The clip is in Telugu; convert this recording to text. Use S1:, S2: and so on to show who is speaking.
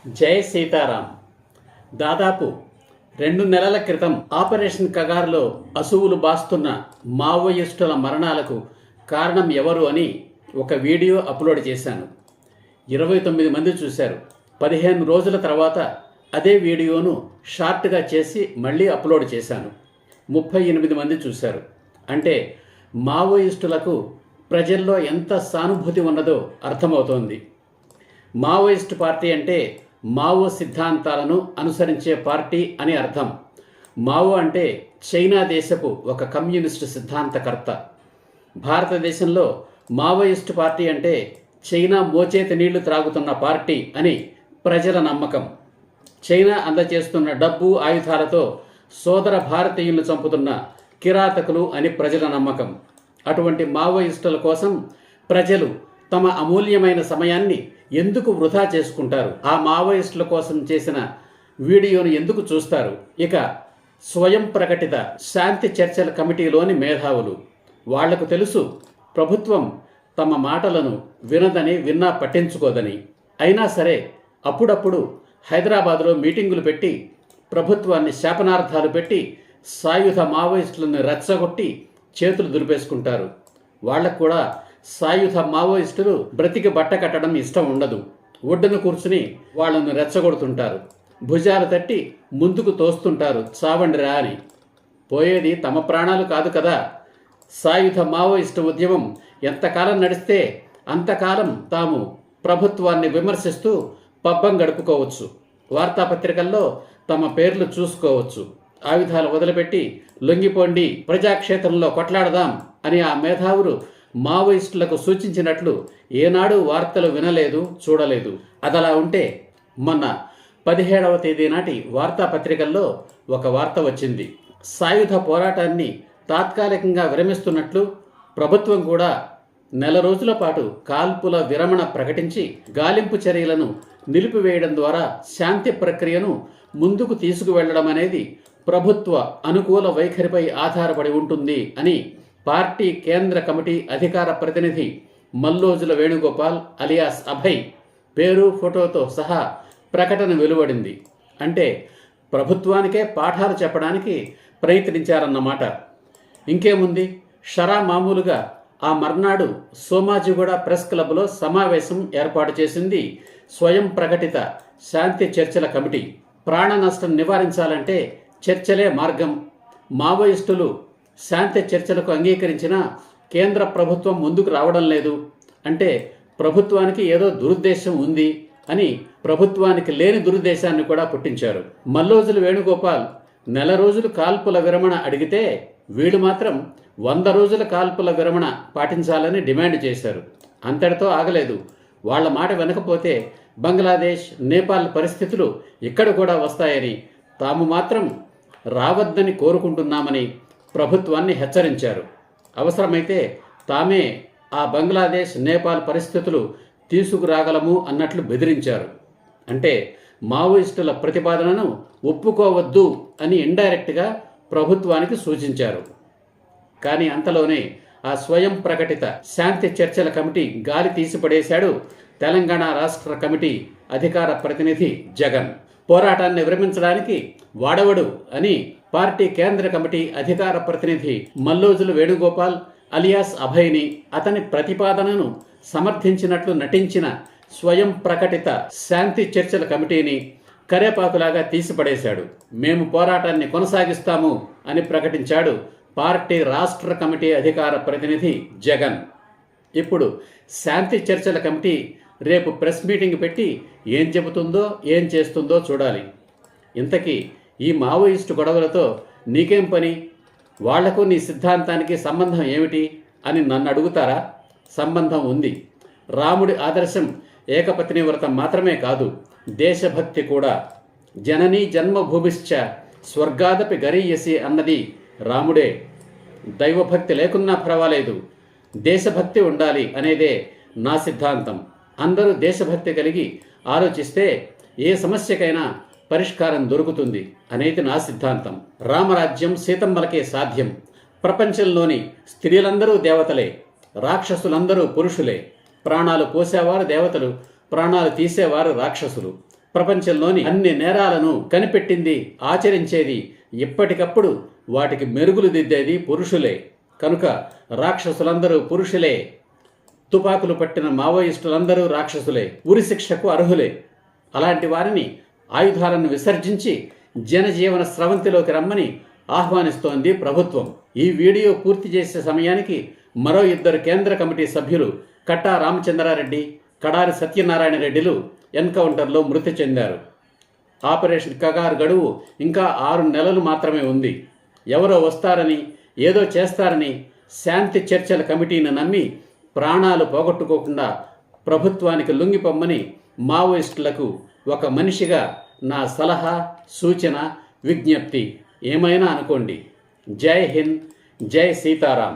S1: జై సీతారాం. దాదాపు 2 నెలల క్రితం ఆపరేషన్ కగార్లో అసువులు బాస్తున్న మావోయిస్టుల మరణాలకు కారణం ఎవరు అని ఒక వీడియో అప్లోడ్ చేశాను. 29 మంది చూశారు. 15 రోజుల తర్వాత అదే వీడియోను షార్ట్గా చేసి మళ్ళీ అప్లోడ్ చేశాను. 38 మంది చూశారు. అంటే మావోయిస్టులకు ప్రజల్లో ఎంత సానుభూతి ఉన్నదో అర్థమవుతోంది. మావోయిస్టు పార్టీ అంటే మావో సిద్ధాంతాలను అనుసరించే పార్టీ అని అర్థం. మావో అంటే చైనా దేశపు ఒక కమ్యూనిస్టు సిద్ధాంతకర్త. భారతదేశంలో మావోయిస్టు పార్టీ అంటే చైనా మోచేతి నీళ్లు త్రాగుతున్న పార్టీ అని ప్రజల నమ్మకం. చైనా అందజేస్తున్న డబ్బు ఆయుధాలతో సోదర భారతీయులను చంపుతున్న కిరాతకులు అని ప్రజల నమ్మకం. అటువంటి మావోయిస్టుల కోసం ప్రజలు తమ అమూల్యమైన సమయాన్ని ఎందుకు వృధా చేసుకుంటారు? ఆ మావోయిస్టుల కోసం చేసిన వీడియోను ఎందుకు చూస్తారు? ఇక స్వయం ప్రకటిత శాంతి చర్చల కమిటీలోని మేధావులు, వాళ్లకు తెలుసు ప్రభుత్వం తమ మాటలను వినదని, విన్నా పట్టించుకోదని. అయినా సరే అప్పుడప్పుడు హైదరాబాద్లో మీటింగులు పెట్టి ప్రభుత్వాన్ని శాపనార్థాలు పెట్టి సాయుధ మావోయిస్టులను రెచ్చగొట్టి చేతులు దులిపేసుకుంటారు. వాళ్లకు కూడా సాయుధ మావోయిస్టులు బ్రతికి బట్ట కట్టడం ఇష్టం ఉండదు. ఒడ్డున కూర్చుని వాళ్లను రెచ్చగొడుతుంటారు. భుజాలు తట్టి ముందుకు తోస్తుంటారు, చావండిరా అని. పోయేది తమ ప్రాణాలు కాదు కదా. సాయుధ మావోయిస్టు ఉద్యమం ఎంతకాలం నడిస్తే అంతకాలం తాము ప్రభుత్వాన్ని విమర్శిస్తూ పబ్బం గడుపుకోవచ్చు. వార్తాపత్రికల్లో తమ పేర్లు చూసుకోవచ్చు. ఆయుధాలు వదిలిపెట్టి లొంగిపోండి, ప్రజాక్షేత్రంలో కొట్లాడదాం అని ఆ మేధావులు మావోయిస్టులకు సూచించినట్లు ఏనాడు వార్తలు వినలేదు, చూడలేదు. అదలా ఉంటే మొన్న 17వ తేదీ నాటి వార్తాపత్రికల్లో ఒక వార్త వచ్చింది. సాయుధ పోరాటాన్ని తాత్కాలికంగా విరమిస్తున్నట్లు ప్రభుత్వం కూడా నెల రోజుల పాటు కాల్పుల విరమణ ప్రకటించి గాలింపు చర్యలను నిలిపివేయడం ద్వారా శాంతి ప్రక్రియను ముందుకు తీసుకువెళ్లడం అనేది ప్రభుత్వ అనుకూల వైఖరిపై ఆధారపడి ఉంటుంది అని పార్టీ కేంద్ర కమిటీ అధికార ప్రతినిధి మల్లోజుల వేణుగోపాల్ అలియాస్ అభయ్ పేరు, ఫోటోతో సహా ప్రకటన వెలువడింది. అంటే ప్రభుత్వానికే పాఠాలు చెప్పడానికి ప్రయత్నించారన్నమాట. ఇంకేముంది, షరా మామూలుగా ఆ మర్నాడు సోమాజిగూడ ప్రెస్ క్లబ్లో సమావేశం ఏర్పాటు చేసింది స్వయం ప్రకటిత శాంతి చర్చల కమిటీ. ప్రాణ నష్టం నివారించాలంటే చర్చలే మార్గం. మావోయిస్టులు శాంతి చర్చలకు అంగీకరించినా కేంద్ర ప్రభుత్వం ముందుకు రావడం లేదు అంటే ప్రభుత్వానికి ఏదో దురుద్దేశం ఉంది అని ప్రభుత్వానికి లేని దురుద్దేశాన్ని కూడా పుట్టించారు. మల్లోజుల వేణుగోపాల్ నెల రోజులు కాల్పుల విరమణ అడిగితే వీళ్ళు మాత్రం 100 రోజుల కాల్పుల విరమణ పాటించాలని డిమాండ్ చేశారు. అంతటితో ఆగలేదు. వాళ్ల మాట వినకపోతే బంగ్లాదేశ్, నేపాల్ పరిస్థితులు ఇక్కడ కూడా వస్తాయని, తాము మాత్రం రావద్దని కోరుకుంటున్నామని ప్రభుత్వాన్ని హెచ్చరించారు. అవసరమైతే తామే ఆ బంగ్లాదేశ్, నేపాల్ పరిస్థితులు తీసుకురాగలము అన్నట్లు బెదిరించారు. అంటే మావోయిస్టుల ప్రతిపాదనను ఒప్పుకోవద్దు అని ఇండైరెక్ట్గా ప్రభుత్వానికి సూచించారు. కానీ అంతలోనే ఆ స్వయం ప్రకటిత శాంతి చర్చల కమిటీ గాలి తీసిపడేశాడు తెలంగాణ రాష్ట్ర కమిటీ అధికార ప్రతినిధి జగన్. పోరాటాన్ని విరమించడానికి వాడవడు అని పార్టీ కేంద్ర కమిటీ అధికార ప్రతినిధి మల్లోజుల వేణుగోపాల్ అలియాస్ అభయ్ని, అతని ప్రతిపాదనను సమర్థించినట్లు నటించిన స్వయం ప్రకటిత శాంతి చర్చల కమిటీని కరేపాకులాగా తీసిపడేశాడు. మేము పోరాటాన్ని కొనసాగిస్తాము అని ప్రకటించాడు పార్టీ రాష్ట్ర కమిటీ అధికార ప్రతినిధి జగన్. ఇప్పుడు శాంతి చర్చల కమిటీ రేపు ప్రెస్ మీటింగ్ పెట్టి ఏం చెబుతుందో, ఏం చేస్తుందో చూడాలి. ఇంతకీ ఈ మావోయిస్టు గొడవలతో నీకేం పని? వాళ్లకు నీ సిద్ధాంతానికి సంబంధం ఏమిటి అని నన్ను అడుగుతారా? సంబంధం ఉంది. రాముడి ఆదర్శం ఏకపత్ని వ్రతం మాత్రమే కాదు, దేశభక్తి కూడా. జననీ జన్మభూమిశ్చ స్వర్గాదపి గరీయసి అన్నది రాముడే. దైవభక్తి లేకున్నా పర్వాలేదు, దేశభక్తి ఉండాలి అనేదే నా సిద్ధాంతం. అందరూ దేశభక్తి కలిగి ఆలోచిస్తే ఏ సమస్యకైనా పరిష్కారం దొరుకుతుంది అనేది నా సిద్ధాంతం. రామరాజ్యం సీతమ్మలకే సాధ్యం. ప్రపంచంలోని స్త్రీలందరూ దేవతలే, రాక్షసులందరూ పురుషులే. ప్రాణాలు పోసేవారు దేవతలు, ప్రాణాలు తీసేవారు రాక్షసులు. ప్రపంచంలోని అన్ని నేరాలను కనిపెట్టింది, ఆచరించేది, ఎప్పటికప్పుడు వాటికి మెరుగులు దిద్దేది పురుషులే. కనుక రాక్షసులందరూ పురుషులే. తుపాకులు పట్టిన మావోయిస్టులందరూ రాక్షసులే, ఉరిశిక్షకు అర్హులే. అలాంటి వారిని ఆయుధాలను విసర్జించి జనజీవన స్రవంతిలోకి రమ్మని ఆహ్వానిస్తోంది ప్రభుత్వం. ఈ వీడియో పూర్తి చేసే సమయానికి మరో 2 కేంద్ర కమిటీ సభ్యులు కట్టా రామచంద్రారెడ్డి, కడారి సత్యనారాయణ రెడ్డిలు ఎన్కౌంటర్లో మృతి చెందారు. ఆపరేషన్ కగార్ గడువు ఇంకా 6 నెలలు మాత్రమే ఉంది. ఎవరో వస్తారని, ఏదో చేస్తారని శాంతి చర్చల కమిటీని నమ్మి ప్రాణాలు పోగొట్టుకోకుండా ప్రభుత్వానికి లొంగిపోమ్మని మావోయిస్టులకు ఒక మనిషిగా నా సలహా, సూచన, విజ్ఞప్తి. ఏమైనా అనుకోండి. జై హింద్, జై సీతారాం.